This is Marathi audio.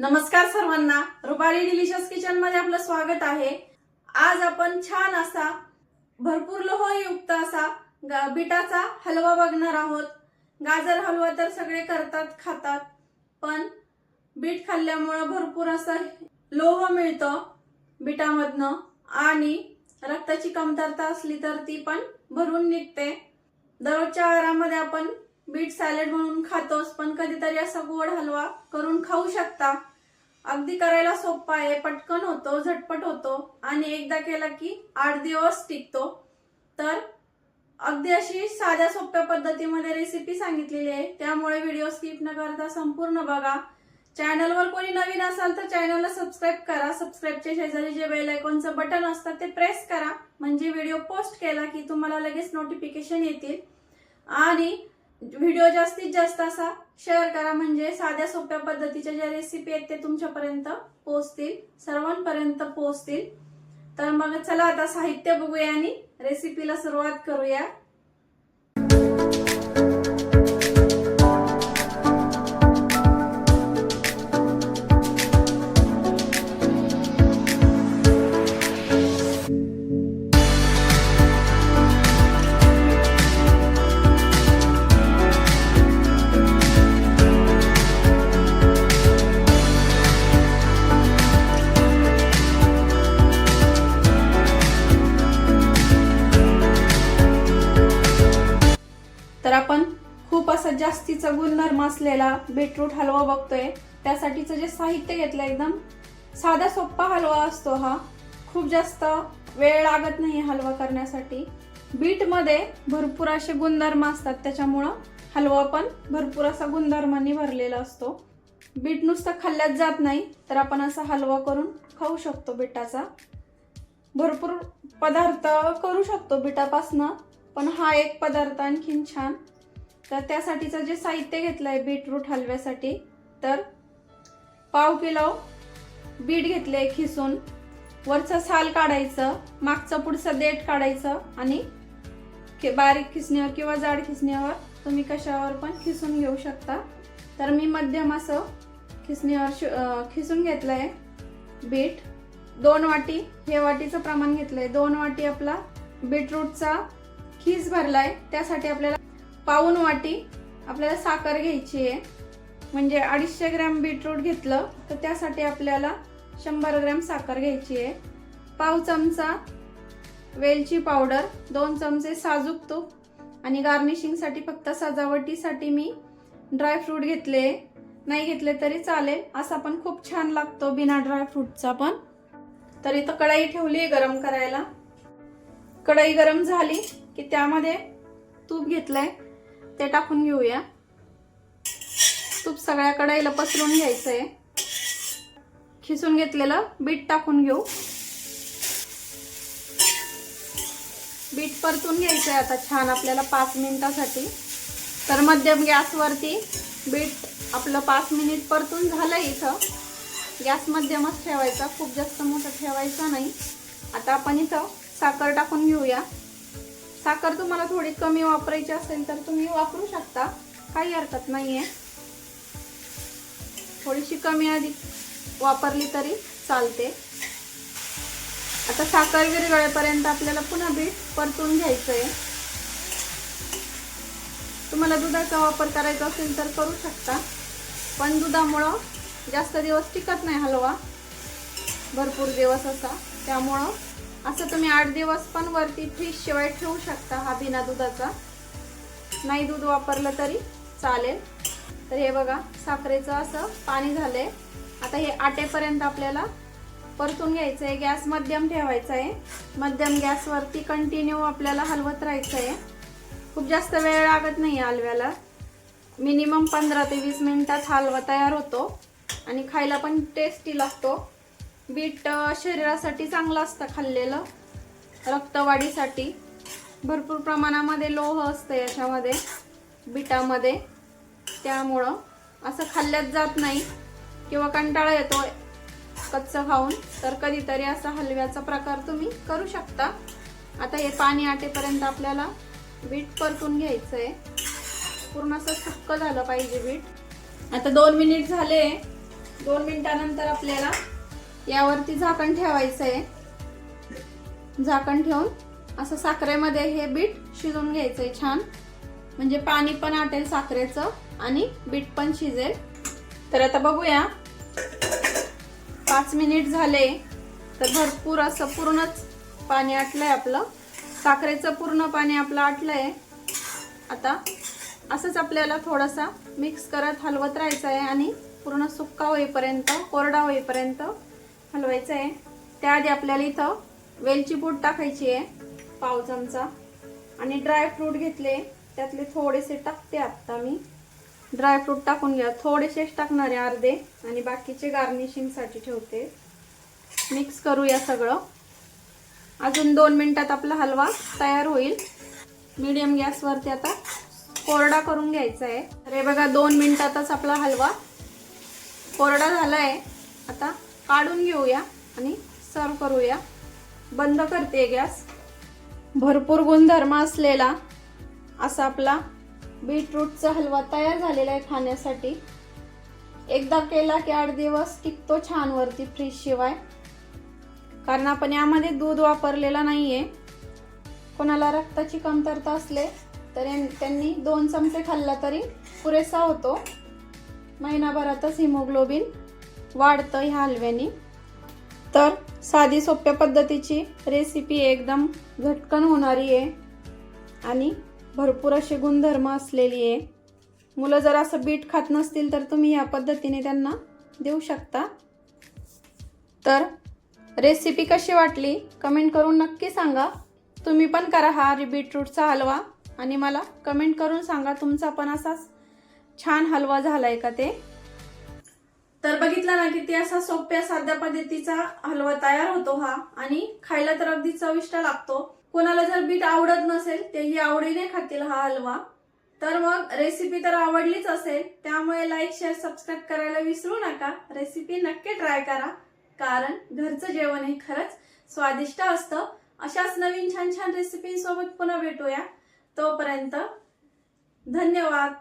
नमस्कार सर्वांना, रुपाली डिलिशियस किचन मध्ये आपलं स्वागत आहे। आज आपण छान असा भरपूर लोहयुक्त असा बीटाचा हलवा बघणार आहोत। गाजर हलवा तर सगळे करतात खातात, पण बीट खाल्ल्यामुळे भरपूर असं लोह मिळतं बीटामधनं आणि रक्ताची कमतरता असली तर ती पण भरून निघते। दररोजच्या आहारामध्ये आपण बीट सॅलड म्हणून खातोच, पण कधीतरी असा गोड हलवा करून खाऊ शकता। अगदी करायला सोपा आहे, पटकन होतो, झटपट होतो आणि एकदा केला की 8 दिवस टिकतो। तर अगदी अशी साध्या सोप्या पद्धतीमध्ये रेसिपी सांगितलेली आहे, त्यामुळे व्हिडिओ स्किप न करता संपूर्ण बघा। चॅनलवर कोणी नवीन असाल तर चॅनलला सबस्क्राइब करा। सबस्क्राइबच्या शेजारी जे बेल आयकॉनचं बटन असतं ते प्रेस करा, म्हणजे व्हिडिओ पोस्ट केला की तुम्हाला लगेच नोटिफिकेशन येतील। आणि व्हिडिओ जास्तीत जास्त असा शेअर करा, म्हणजे साध्या सोप्या पद्धतीच्या ज्या रेसिपी आहेत ते तुमच्यापर्यंत पोहोचतील, सर्वांपर्यंत पोहोचतील। तर मग चला आता साहित्य बघूया आणि रेसिपीला सुरुवात करूया। तर आपण खूप असा जास्तीचा गुणधर्म असलेला बीटरूट हलवा बघतोय। त्यासाठीचं जे साहित्य घेतलं एकदम साधा सोपा हलवा असतो हा, खूप जास्त वेळ लागत नाही हलवा करण्यासाठी। बीट मध्ये भरपूर असे गुणधर्म असतात, त्याच्यामुळं हलवा पण भरपूर असा गुणधर्मांनी भरलेला असतो। बीट नुसतं खाल्ल्यात जात नाही, तर आपण असा हलवा करून खाऊ शकतो बीटाचा। भरपूर पदार्थ करू शकतो बीटापासून, पण हा एक पदार्थ आणखीन छान। तर त्यासाठीचं जे साहित्य घेतलंय बीटरूट हलव्यासाठी, तर पाव किलो बीट घेतले खिसून, वरचं साल काढायचं, मागचं पुढचं देठ काढायचं आणि बारीक खिसणीवर किंवा जाड खिसणीवर तुम्ही कशावर पण खिसून घेऊ शकता। तर मी मध्यम असं खिसणीवर खिसून घेतलंय बीट। 2 वाटी हे वाटीचं प्रमाण घेतलंय, 2 वाटी आपला बीटरूटचा खीस भरलाय। त्यासाठी आपल्याला पाऊण वाटी आपल्याला साखर घ्यायची आहे, म्हणजे 250 ग्रॅम बीटरूट घेतलं तर त्यासाठी आपल्याला 100 ग्रॅम साखर घ्यायची आहे। पाव चमचा वेलची पावडर, 2 चमचे साजूक तूप आणि गार्निशिंग साठी फक्त सजावटीसाठी मी ड्रायफ्रूट घेतले, नाही घेतले तरी चालेल, असा पण खूप छान लागतो बिना ड्रायफ्रूटचा पण। तर इथं कढई ठेवली गरम करायला। कढई गरम झाली की त्यामध्ये तूप घेतलंय ते टाकून घेऊया। तूप सगळ्या कढईला पसरून घ्यायचंय। खिसून घेतलेलं बीट टाकून घेऊ। बीट परतून घ्यायचंय आता छान आपल्याला 5 मिनिटासाठी। तर मध्यम गॅसवरती बीट आपलं 5 मिनिट परतून झालंय। इथं गॅस मध्यमच ठेवायचा, खूप जास्त मोठा ठेवायचा नाही। आता आपण इथं साखर टाकून घेऊया। साखर तुम्हाला थोडी कमी वापरायची असेल तर तुम्ही वापरू शकता, काही हरकत नाहीये। थोडीशी कमी अधिक वापरली तरी चालते। आता साखर विरघळेपर्यंत आपल्याला पुन्हा बीट परतून घ्यायचंय। तुम्हाला दुधाचा वापर करायचा असेल तर करू शकता, पण दुधामुळं जास्त दिवस टिकत नाही हलवा, भरपूर दिवस असा। त्यामुळं असं तुम्ही 8 दिवस पण वरती फ्रीज शिवाय ठेवू शकता हा बिना दुधाचा, नाही दूध वापरलं तरी चालेल। तर हे बघा साखरेचं असं पाणी झालंय। आता हे आटेपर्यंत आपल्याला परतून घ्यायचंय। गॅस मध्यम ठेवायचा आहे, मध्यम गॅसवरती कंटिन्यू आपल्याला हलवत राहायचं आहे। खूप जास्त वेळ लागत नाही हलव्याला, मिनिमम 15 ते 20 मिनिटात हलवा तयार होतो आणि खायला पण टेस्टी लागतो। बीट शरीरासाठी चांगलं असतं खाल्लेलं, रक्तवाढीसाठी भरपूर प्रमाणामध्ये लोह असतं याच्यामध्ये बीटामध्ये, त्यामुळं असं खाल्ल्यात जात नाही किंवा कंटाळा येतो कच्चं खाऊन, तर कधीतरी असा हलव्याचा प्रकार तुम्ही करू शकता। आता हे पाणी आटेपर्यंत आपल्याला बीट परतून घ्यायचंय, पूर्ण असं सुक्क झालं पाहिजे बीट। आता 2 मिनिट झाले, 2 मिनिटानंतर आपल्याला यावरती झाकण ठेवायचं आहे. झाकण ठेवून असं साखरेमध्ये हे बीट शिजवून घ्यायचंय छान, म्हणजे पाणी पण आटेल साखरेचं आणि बीट पण शिजेल. तर आता बघूया 5 मिनिट झाले तर भरपूर असं पूर्णच पाणी आटलंय आपलं, साखरेचं पूर्ण पाणी आपलं आटलंय. आता असंच आपल्याला थोडासा मिक्स करत हलवत राहायचं आहे आणि पूर्ण सुक्का होईपर्यंत, कोरडा होईपर्यंत हलवायचं आहे. त्याआधी आपल्याला इथं वेलची पूड टाकायची आहे 1/2 चमचा आणि ड्रायफ्रूट घेतले, त्यातले थोडेसे टाकते. आता मी ड्रायफ्रूट टाकून घ्या, थोडेसेच टाकणार आहे, अर्धे, आणि बाकीचे गार्निशिंगसाठी ठेवते. मिक्स करूया सगळं. अजून 2 मिनिटात आपला हलवा तयार होईल. मीडियम गॅसवरती आता कोरडा करून घ्यायचा आहे. तर हे बघा 2 मिनिटातच आपला हलवा कोरडा झालाय. आता काढून घेऊया आणि सर्व करूया. बंद करते गॅस. भरपूर गुणधर्म असलेला असा आपला बीटरूटचा हलवा तयार झालेला आहे खाण्यासाठी. एकदा केला की 8 दिवस टिकतो छान वरती फ्रीज शिवाय, कारण आपण यामध्ये दूध वापरलेला नाहीये. कोणाला रक्ताची कमतरता असले तर त्यांनी 2 चमचे खाल्ला तरी पुरेसा होतो. महिनाभरातच हिमोग्लोबिन वाढतं ह्या हलव्याने. तर साधी सोप्या पद्धतीची रेसिपी एकदम झटकन होणारी आहे आणि भरपूर असे गुणधर्म असलेली आहे. मुलं जर असं बीट खात नसतील तर तुम्ही या पद्धतीने त्यांना देऊ शकता. तर रेसिपी कशी वाटली कमेंट करून नक्की सांगा. तुम्ही पण करा हा बीटरूटचा हलवा आणि मला कमेंट करून सांगा तुमचा पण असाच छान हलवा झालाय का ते. तर बघितलं ना किती असा सोप्या साध्या पद्धतीचा हलवा तयार होतो हा, आणि खायला तर अगदी चविष्ट लागतो. कोणाला जर बीट आवडत नसेल तेही आवडीने खातील हा हलवा. तर मग रेसिपी तर आवडलीच असेल, त्यामुळे लाईक, शेअर, सबस्क्राईब करायला विसरू नका. रेसिपी नक्की ट्राय करा, कारण घरचं जेवण हे खरंच स्वादिष्ट असतं. अशाच नवीन छान छान रेसिपींसोबत पुन्हा भेटूया. तोपर्यंत धन्यवाद.